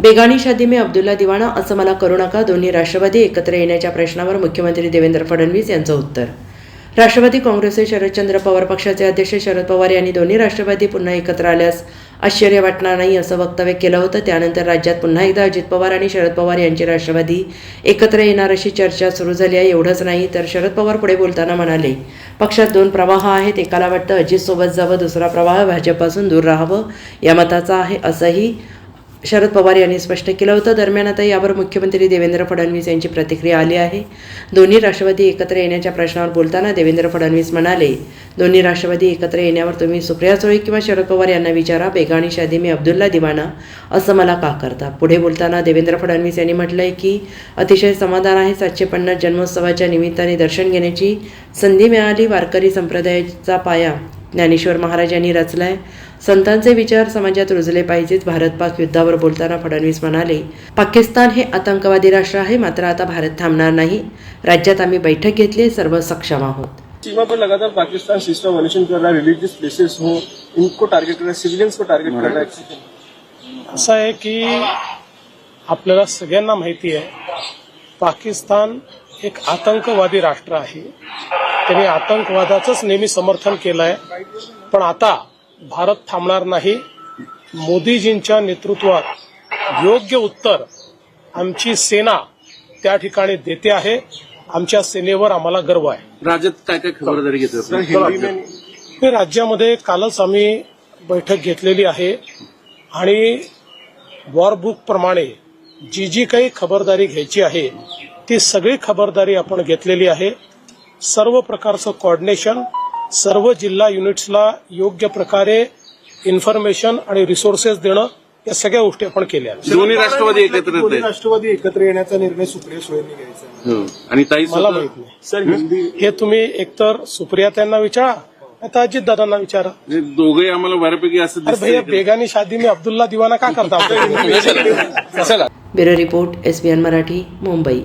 बेगानी शादी में अब्दुल्ला दिवाना असं मला करू नका. दोन्ही राष्ट्रवादी एकत्र येण्याच्या प्रश्नावर मुख्यमंत्री देवेंद्र फडणवीस यांचं उत्तर. राष्ट्रवादी काँग्रेसचे शरदचंद्र पवार पक्षाचे अध्यक्ष शरद पवार यांनी दोन्ही राष्ट्रवादी पुन्हा एकत्र आल्यास आश्चर्य वाटणार नाही असं वक्तव्य केलं होतं. त्यानंतर राज्यात पुन्हा एकदा अजित पवार आणि शरद पवार यांची राष्ट्रवादी एकत्र येणार अशी चर्चा सुरू झाली आहे. एवढंच नाही तर शरद पवार पुढे बोलताना म्हणाले, पक्षात दोन प्रवाह आहेत. एकाला वाटतं अजितसोबत जावं, दुसरा प्रवाह भाजपपासून दूर राहावं या मताचा आहे असंही शरद पवार यांनी स्पष्ट केलं होतं. दरम्यान आता यावर मुख्यमंत्री देवेंद्र फडणवीस यांची प्रतिक्रिया आली आहे. दोन्ही राष्ट्रवादी एकत्र येण्याच्या प्रश्नावर बोलताना देवेंद्र फडणवीस म्हणाले, दोन्ही राष्ट्रवादी एकत्र येण्यावर तुम्ही सुप्रिया सुळे किंवा शरद पवार यांना विचारा. बेगानी शादी में अब्दुल्ला दिवाना असं मला का करता. पुढे बोलताना देवेंद्र फडणवीस यांनी म्हटलंय की अतिशय समाधान आहे. 750 जन्मोत्सवाच्या निमित्ताने दर्शन घेण्याची संधी मिळाली. वारकरी संप्रदायाचा पाया ज्ञानेश्वर महाराज यांनी रचलाय. संतांचे विचार समाजात रुजले पाहिजेत. भारत पाक युद्धावर बोलताना फडणवीस म्हणाले, पाकिस्तान हे आतंकवादी राष्ट्र आहे, मात्र आता भारत थांबणार नाही. राज्यात आम्ही बैठक घेतली, सर्व सक्षम आहोत. सीमा पर लगातार पाकिस्तान सिस्टम वॉल्यूशन कर रहा है, रिलीजियस प्लेसेस हो इनको टारगेट कर रहा है, सिविलियंस को टारगेट कर रहा है. असं आहे की आपल्याला सगळ्यांना माहिती आहे, पाकिस्तान एक आतंकवादी राष्ट्र आहे. त्यांनी आतंकवादाचंच नेहमी समर्थन केलं आहे. पण आता भारत थांबणार नाही. मोदीजींच्या नेतृत्वात योग्य उत्तर आमची सेना त्या ठिकाणी देते आहे. आमच्या सेनेवर आम्हाला गर्व आहे. राज्यात काय काय खबरदारी घेतली? राज्यामध्ये कालच आम्ही बैठक घेतलेली आहे आणि वॉरबुक प्रमाणे जी जी काही खबरदारी घ्यायची आहे ती सगळी खबरदारी आपण घेतलेली आहे. सर्व प्रकारचं कोऑर्डिनेशन, सर्व जिल्हा युनिट्सला योग्य प्रकारे इन्फॉर्मेशन आणि रिसोर्सेस देणं या सगळ्या गोष्टी आपण केल्या. दोन्ही राष्ट्रवादी एकत्र दोन्ही राष्ट्रवादी एकत्र येण्याचा निर्णय सुप्रिया सुळेंनी घ्यायचा. आणि ताई मला माहित नाही सर. हे तुम्ही एकतर सुप्रिया त्यांना विचारा, आता अजित दादांना विचारा. दोघे आम्हाला बऱ्यापैकी असं अरे भैया, बेगानी शादी में अब्दुल्ला दिवाना का करता. Bureau report, SBN Marathi, Mumbai.